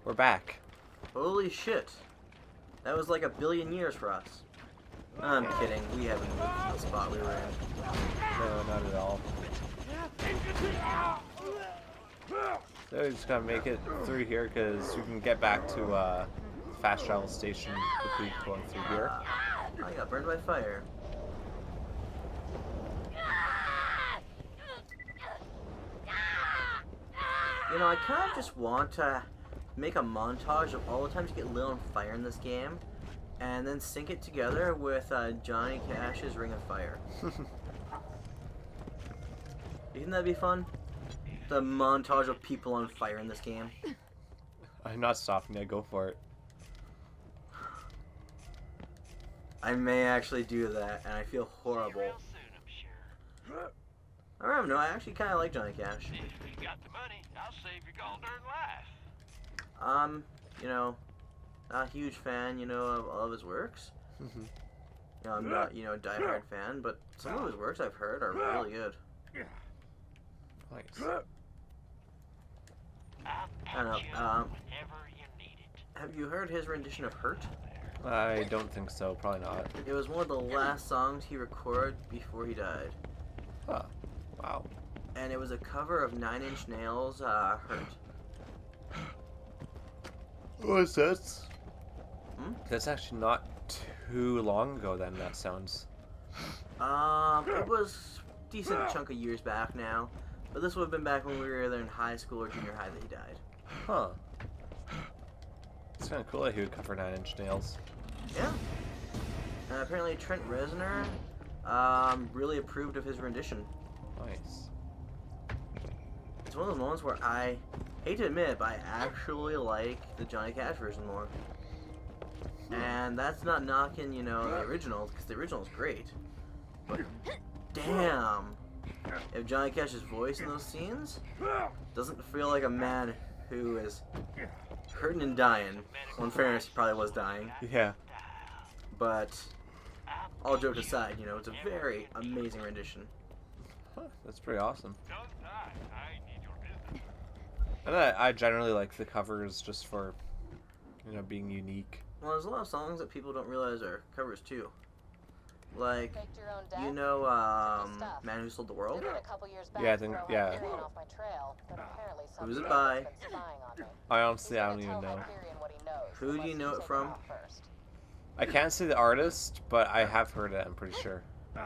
We're back. Holy shit. That was like a billion years for us. I'm kidding. We haven't moved from the spot we were in. No, not at all. So we just gotta make it through here because we can get back to fast travel station quickly going through here. I got burned by fire. You know, I kind of just want to make a montage of all the times you get lit on fire in this game, and then sync it together with Johnny Cash's Ring of Fire. You think that'd be fun? The montage of people on fire in this game. I'm not stopping it. Go for it. I may actually do that, and I feel horrible. I don't know. I actually kind of like Johnny Cash. If you got the money, I'll save your goddamn life. You know, not a huge fan, you know, of all of his works. You know, I'm not, you know, a diehard fan, but some of his works I've heard are really good. Nice. I don't know. Have you heard his rendition of Hurt? I don't think so. Probably not. It was one of the last songs he recorded before he died. Huh. Wow. And it was a cover of Nine Inch Nails' Hurt. What's that? Hmm? That's actually not too long ago then, that sounds. It was a decent chunk of years back now. But this would have been back when we were either in high school or junior high that he died. Huh. It's kind of cool that he would cover Nine Inch Nails. Yeah. And apparently Trent Reznor really approved of his rendition. Nice. It's one of those moments where I hate to admit it, but I actually like the Johnny Cash version more. And that's not knocking, you know, the original, because the original is great. But damn, if Johnny Cash's voice in those scenes doesn't feel like a man who is hurting and dying. Well, in fairness, he probably was dying. Yeah. But all jokes aside, you know, it's a very amazing rendition. Huh, that's pretty awesome. And I generally like the covers just for, you know, being unique. Well, there's a lot of songs that people don't realize are covers too. Like, you know, Man Who Sold the World? Yeah, I think, yeah. Who's it by? I honestly, I don't even know. Who do you know it from? I can't say the artist, but I have heard it, I'm pretty sure.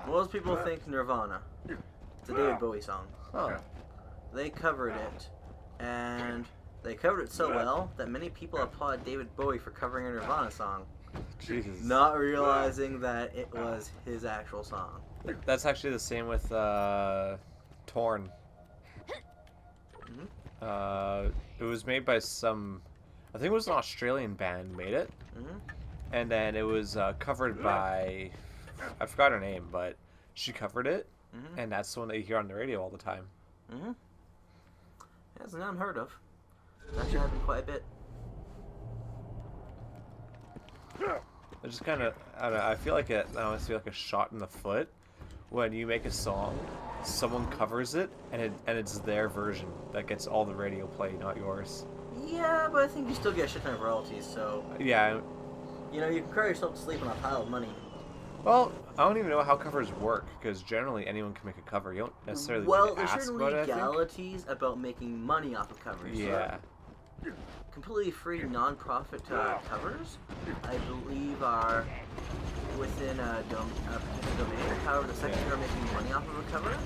Most people think Nirvana. It's a David Bowie song. Huh. They covered it, and they covered it so well that many people applaud David Bowie for covering a Nirvana song. Jesus. Not realizing that it was his actual song. That's actually the same with Torn. It was made by some, I think it was an Australian band made it. And then it was covered by, I forgot her name, but she covered it. And that's the one that you hear on the radio all the time. Yeah, it's not unheard of. It's actually happened quite a bit. It just kind of, I don't know, I feel like I almost feel like a shot in the foot when you make a song, someone covers it, and it's their version that gets all the radio play, not yours. Yeah, but I think you still get a shit ton of royalties, so... Yeah. You know, you can cry yourself to sleep on a pile of money. Well, I don't even know how covers work, because generally anyone can make a cover. You don't necessarily need to there's ask certain about it, I think. legalities about making money off of covers. Yeah. So completely free non-profit covers, I believe, are within a particular domain. However, the second you're making money off of a cover,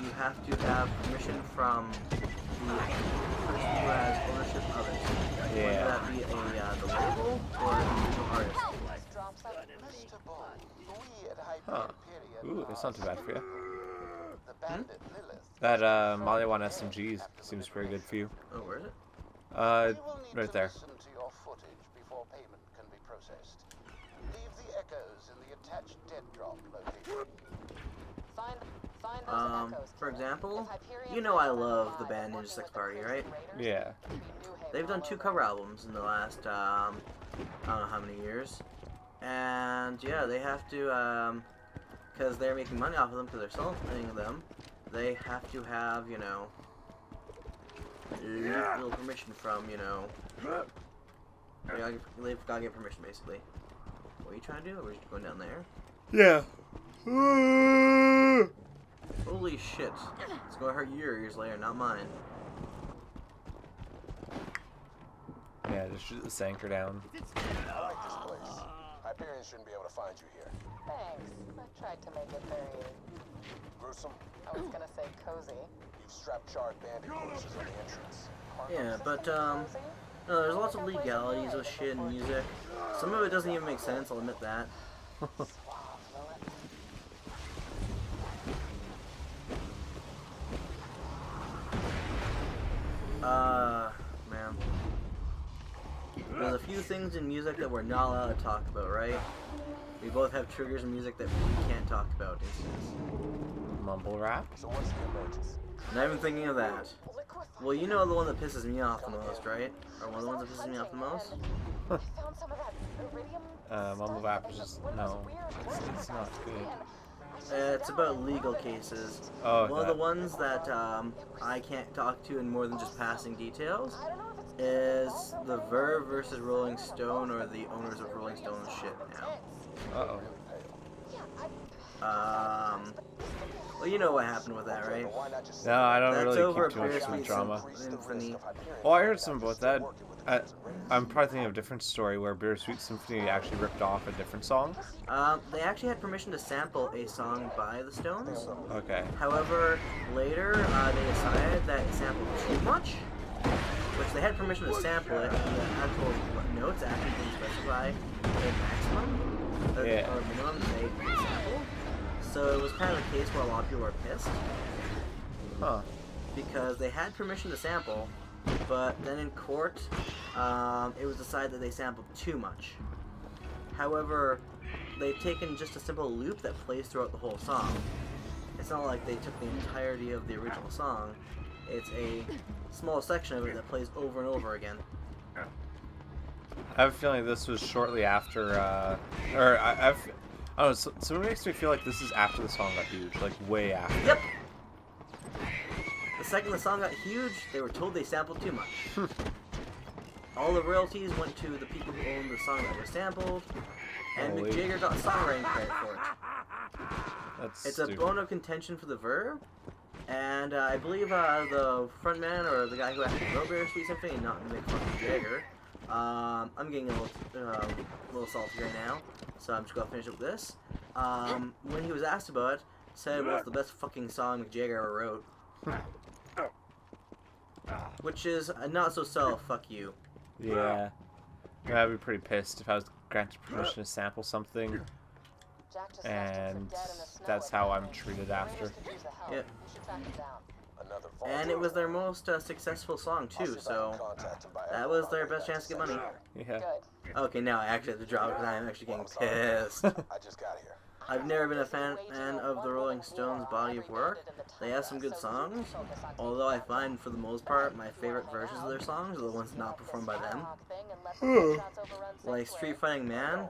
you have to have permission from the person who has ownership of it. Yeah. Whether that be the label or an individual artist. Huh. Ooh, that's not too bad for you. That Maliwan SMG seems pretty good for you. Oh, where is it? Right there. For example, you know I love the band Ninja Sex Party, right? Yeah. They've done 2 cover albums in the last, I don't know how many years. And, yeah, they have to, because they're making money off of them, because they're selling them, they have to have, you know, little permission from, you know. They've got to get permission, basically. What are you trying to do? Or are we just going down there? Yeah. Holy shit. It's gonna hurt your ears later, not mine. Yeah, just shoot this anchor down. I like this place. Hyperion shouldn't be able to find you here. Thanks. I tried to make it very, Gruesome, I was gonna say cozy. you've strapped charred bandit corpses on the entrance. Yeah, but, Cozy? no, there's lots of legalities with shit and music. Some of it doesn't even make sense, I'll admit that. Suave, Lilith. Man. There's a few things in music that we're not allowed to talk about, right? We both have triggers in music that we can't talk about instance. Mumble rap? So what's the emergency? Not even thinking of that. Well, you know the one that pisses me off the most, right? Or one of the ones that pisses me off the most? I found some of that iridium Mumble stuff rap in is just, one of those no. weird It's not good. It's about legal cases. Oh, One of the ones that I can't talk to in more than just passing details I don't know if it's is the Verve versus Rolling Stone, or the owners of Rolling Stone shit now. Uh-oh. Well, you know what happened with that, right? Why not just No, I don't That's really over keep too much from the Bittersweet drama. Symphony. Oh, I heard some about that. I'm probably thinking of a different story where Bittersweet Symphony actually ripped off a different song. They actually had permission to sample a song by the Stones. Okay. However, later they decided that it sampled too much, which they had permission to sample it, and the actual notes actually didn't specify a maximum or minimum they could sample. So it was kind of a case where a lot of people were pissed Huh. because they had permission to sample, but then in court, it was decided that they sampled too much. However, they've taken just a simple loop that plays throughout the whole song. It's not like they took the entirety of the original song. It's a small section of it that plays over and over again. I have a feeling this was shortly after, I don't know, so it makes me feel like this is after the song got huge, like way after. Yep! The second the song got huge, they were told they sampled too much. All the royalties went to the people who owned the song that was sampled, and Holy. Mick Jagger got songwriting credit for it. That's It's stupid. a bone of contention for the Verve, and I believe the frontman, or the guy who actually wrote Bittersweet Symphony, not Mick fucking Jagger. I'm getting a little salty right now, so I'm just gonna finish up with this. When he was asked about it, said, well, it's the best fucking song Mick Jagger ever wrote. Which is a not so subtle fuck you. Yeah. I'd be pretty pissed if I was granted permission to sample something, Jack just and left him for dead in the snow that's with how the I'm rain. treated after. Rangers could use the help. Yep. We should track him down. Another And it was their most successful song too, so that was their best chance to get money. Yeah. Good. Okay, now I actually have to drop because I am actually getting pissed. I just got here. I've never been a fan of the Rolling Stones' body of work. They have some good songs, although I find for the most part my favorite versions of their songs are the ones not performed by them. Like Street Fighting Man,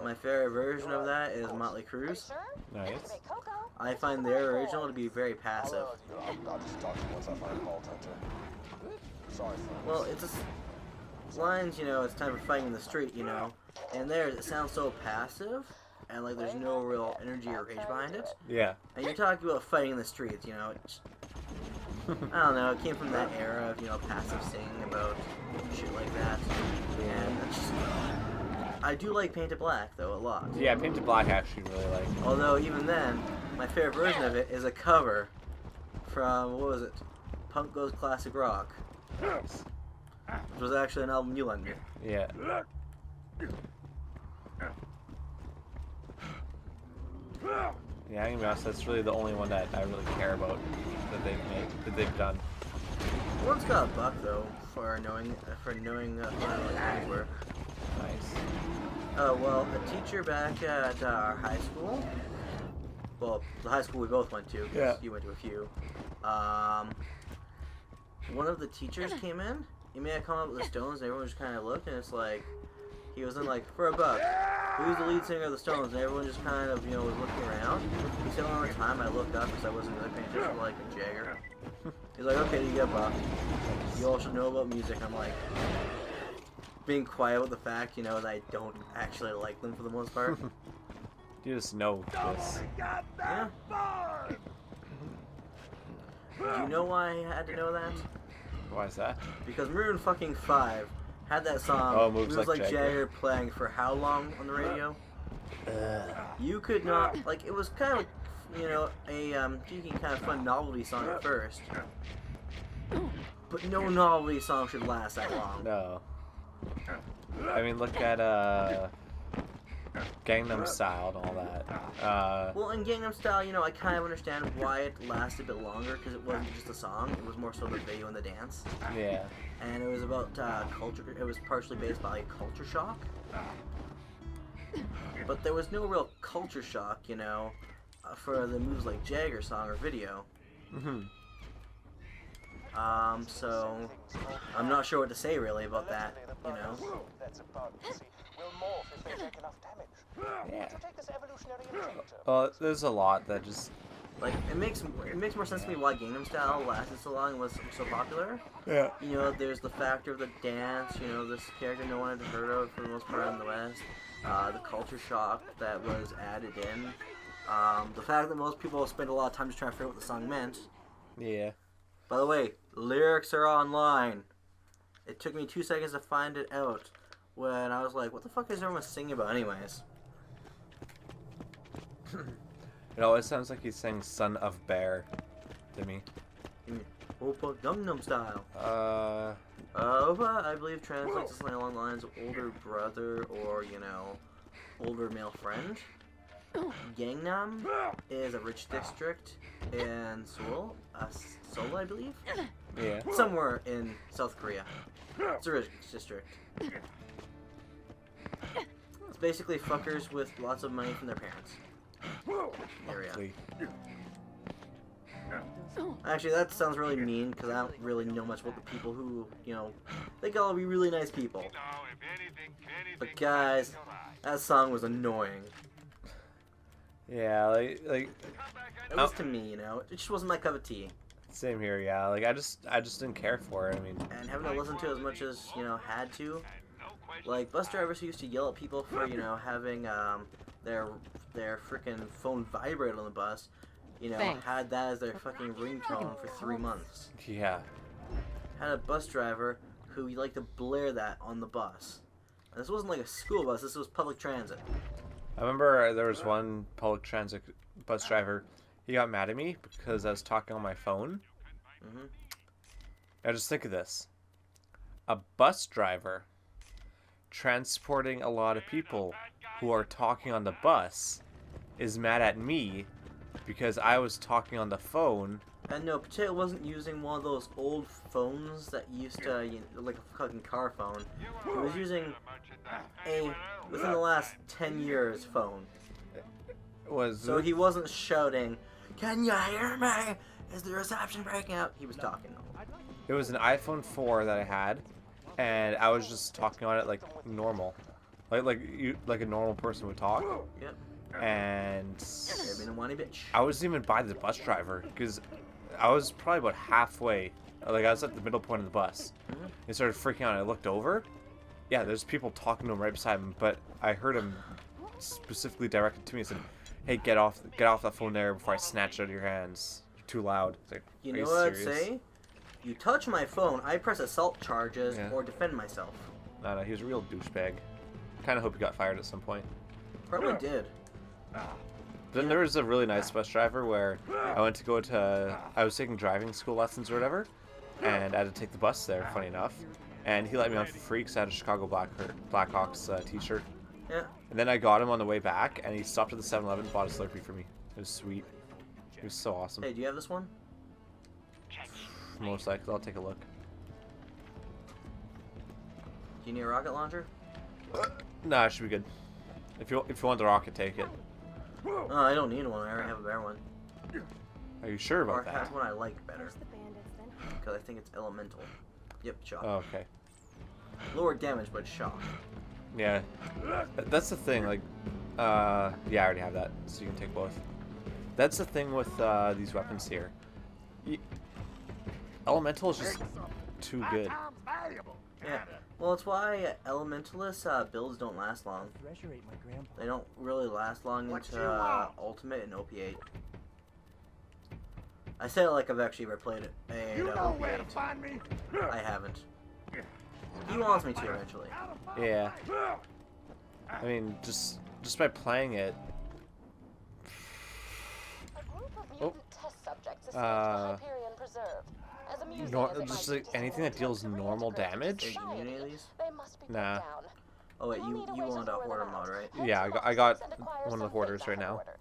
my favorite version of that is Motley Crue's. Nice. I find their original to be very passive. I'll just talk to you once I find Vault Hunter. Sorry, friends. Well, it's just lines, you know, it's time for fighting in the street, you know, and there it sounds so passive, and like there's no real energy or rage behind it. Yeah. And you're talking about fighting in the streets, you know. It's, I don't know. It came from that era of, you know, passive singing about shit like that. And it's just, I do like Painted Black though a lot. Yeah, Painted Black I actually really like. Although even then, my favorite version of it is a cover from, what was it? Punk Goes Classic Rock, which was actually an album you lent me. Yeah. Yeah, I'm gonna be honest, that's really the only one that I really care about that they've done. One's got a buck though for knowing what I like were. Nice. Oh well, a teacher back at our high school. Well, the high school we both went to. 'Cause Yeah. You went to a few. One of the teachers came in. He made a comment with the Stones, and everyone just kind of looked, and it's like he was in like, for a buck, who's the lead singer of the Stones? And everyone just kind of, you know, was looking around. He said one more time. I looked up because I wasn't really paying attention to like Mick Jagger. He's like, okay, you get buff. You all should know about music. I'm like, being quiet with the fact, you know, that I don't actually like them for the most part. You just know this. Yeah. Do you know why I had to know that? Why is that? Because Maroon fucking 5 had that song, Oh, Moves Like Jagger, Jagger, playing for how long on the radio? You could not, like, it was kind of, you know, a geeky kind of fun novelty song at first. But no novelty song should last that long. No. I mean, look at Gangnam Style and all that. Well, in Gangnam Style, you know, I kind of understand why it lasted a bit longer, because it wasn't just a song, it was more so the video and the dance. Yeah. And it was about culture, it was partially based by culture shock. But there was no real culture shock, you know, for the Moves Like Jagger song or video. So I'm not sure what to say really about that, you know. Yeah. Well, there's a lot that just Like it makes more sense to me why Gangnam Style lasted so long and was so popular. Yeah. You know, there's the factor of the dance. You know, this character no one had heard of for the most part in the West. The culture shock that was added in. The fact that most people spend a lot of time just trying to figure out what the song meant. Yeah. By the way, lyrics are online. It took me 2 seconds to find it out when I was like, what the fuck is everyone singing about anyways? It always sounds like he's saying "Son of Bear" to me. Oppa Gangnam Style. Oppa, I believe, translates to something along the lines of older brother or, you know, older male friend. Gangnam is a rich district in Seoul, Seoul, I believe? Yeah. Somewhere in South Korea. It's a rich district. It's basically fuckers with lots of money from their parents. Area. Lovely. Actually, that sounds really mean because I don't really know much about the people who, you know, they can all be really nice people. But guys, that song was annoying. Yeah, like At least to me, you know, it just wasn't my cup of tea. same here. Yeah, like I just didn't care for it. I mean, And having to listen to it as much as, you know, had to. Like bus drivers who used to yell at people for, you know, having their freaking phone vibrate on the bus, you know, Thanks. had that as their fucking ringtone for 3 months. yeah. Had a bus driver who liked to blare that on the bus. And this wasn't like a school bus, this was public transit. I remember there was one public transit bus driver. He got mad at me because I was talking on my phone. Now just think of this: a bus driver transporting a lot of people who are talking on the bus is mad at me because I was talking on the phone. And no, Potato wasn't using one of those old phones that used to, you know, like a fucking car phone. He was using a, within the last 10 years, phone. So he wasn't shouting, "Can you hear me? Is the reception breaking up?" He was talking. It was an iPhone 4 that I had, and I was just talking on it like normal, like a normal person would talk. Yep. And You're being a whiny bitch. I wasn't even by the bus driver because I was probably about halfway. Like I was at the middle point of the bus. He started freaking out. I looked over. Yeah, there's people talking to him right beside him, but I heard him specifically directed to me and said, "Hey, get off that phone there before I snatch it out of your hands. You're too loud." It's like, You are know what serious? I'd say? You touch my phone, I press assault charges Yeah. or defend myself. No, he was a real douchebag. Kind of hope he got fired at some point. Probably did. Then there was a really nice bus driver where I went to go to, I was taking driving school lessons or whatever, and I had to take the bus there, funny enough. And he let me on for free because I had a Chicago Blackhawks t-shirt. Yeah. And then I got him on the way back, and he stopped at the 7-Eleven and bought a Slurpee for me. It was sweet. It was so awesome. Hey, do you have this one? Most likely, I'll take a look. Do you need a rocket launcher? Nah, it should be good. If you want the rocket, take it. Oh, I don't need one. I already have a better one. Are you sure Or about that? that's one I like better. Because I think it's elemental. Yep, shock. Oh, okay. Lower damage, but shock. Yeah, that's the thing. Like, yeah, I already have that, so you can take both. That's the thing with these weapons here. Elemental is just too good. Yeah. Well, it's why Elementalist builds don't last long. They don't really last long into Ultimate and OP8. I say it like I've actually ever played it. OP8. I haven't. He wants me to eventually. Yeah. I mean, just by playing it. A group of mutant test subjects escaped the Uh, Hyperion Preserve. As amusing Nor as it just might like be to anything that someone deals attempts to normal reintegrate into damage. Hey, you need any of society, these? they must be put Nah. down. Oh wait, You'll you need a way to want a lure them hoarder out. mod, right? Head Yeah, to the I got offices and acquire one of the some hoarders things right I now. ordered.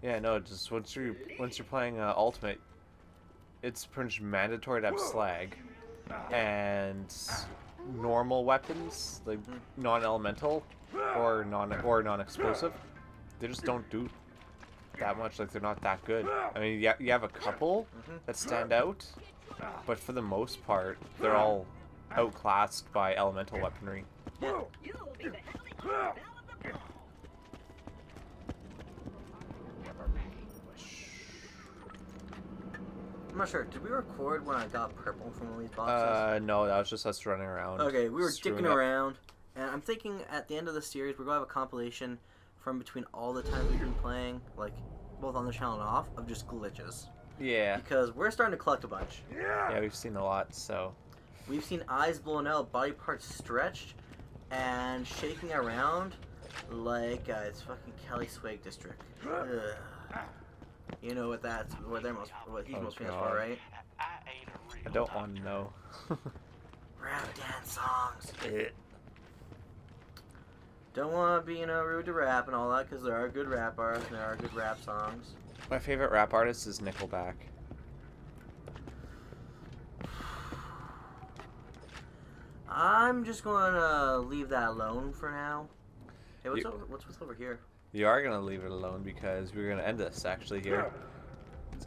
Yeah, no, just once you're playing Ultimate, it's pretty much mandatory to have slag and normal weapons like non-elemental or non-explosive. They just don't do that much. Like they're not that good. I mean, you have a couple that stand out, but for the most part, they're all outclassed by elemental weaponry. I'm not sure. Did we record when I got purple from one of these boxes? No, that was just us running around. Okay, we were screwing dicking up. around, and I'm thinking at the end of the series we're gonna have a compilation from between all the times we've been playing, like both on the channel and off, of just glitches. Yeah. Because we're starting to collect a bunch. Yeah, we've seen a lot, so. We've seen eyes blown out, body parts stretched, and shaking around like it's fucking Kelly Swag District. Ugh. You know what he's Oh, most famous God. for, right? I ain't a real I don't want to know. Rap dance songs. Don't want to be, rude to rap and all that, because there are good rap artists and there are good rap songs. My favorite rap artist is Nickelback. I'm just going to leave that alone for now. Hey, what's You- what's over here? You are gonna leave it alone because we're gonna end this actually here.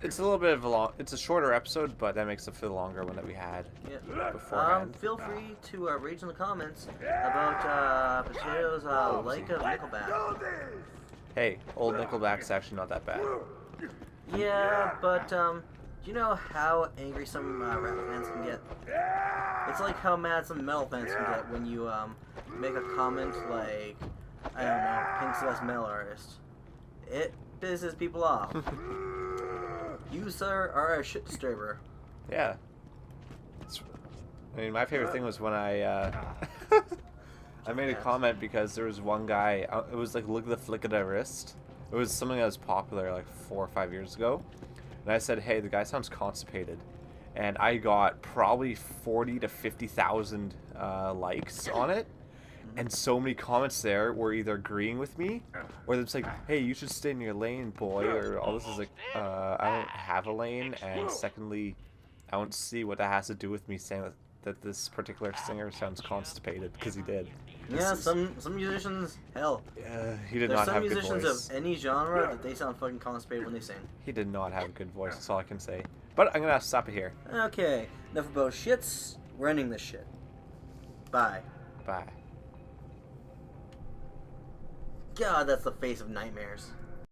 It's a little bit of it's a shorter episode, but that makes it feel longer one that we had Yeah. beforehand. Feel free to rage in the comments about Potato's like of Nickelback. Hey, old Nickelback's actually not that bad. Yeah, but you know how angry some rap fans can get? It's like how mad some metal fans can get when you make a comment like, I don't know, Pink's the best metal artist. It pisses people off. You, sir, are a shit disturber. Yeah. I mean, my favorite thing was when I I made a comment because there was one guy. It was like, look at the flick of the wrist. It was something that was popular like 4 or 5 years ago, and I said, hey, the guy sounds constipated, and I got probably 40 to 50,000 likes on it. And so many comments there were either agreeing with me, or it's like, hey, you should stay in your lane, boy, or all this is like, I don't have a lane, and secondly, I don't see what that has to do with me saying that this particular singer sounds constipated, because he did. Yeah, some musicians, hell, He did there's not some have a good musicians voice. of any genre that they sound fucking constipated when they sing. He did not have a good voice, that's all I can say. But I'm gonna stop it here. Okay, enough about shits. We're ending this shit. Bye. Bye. God, that's the face of nightmares.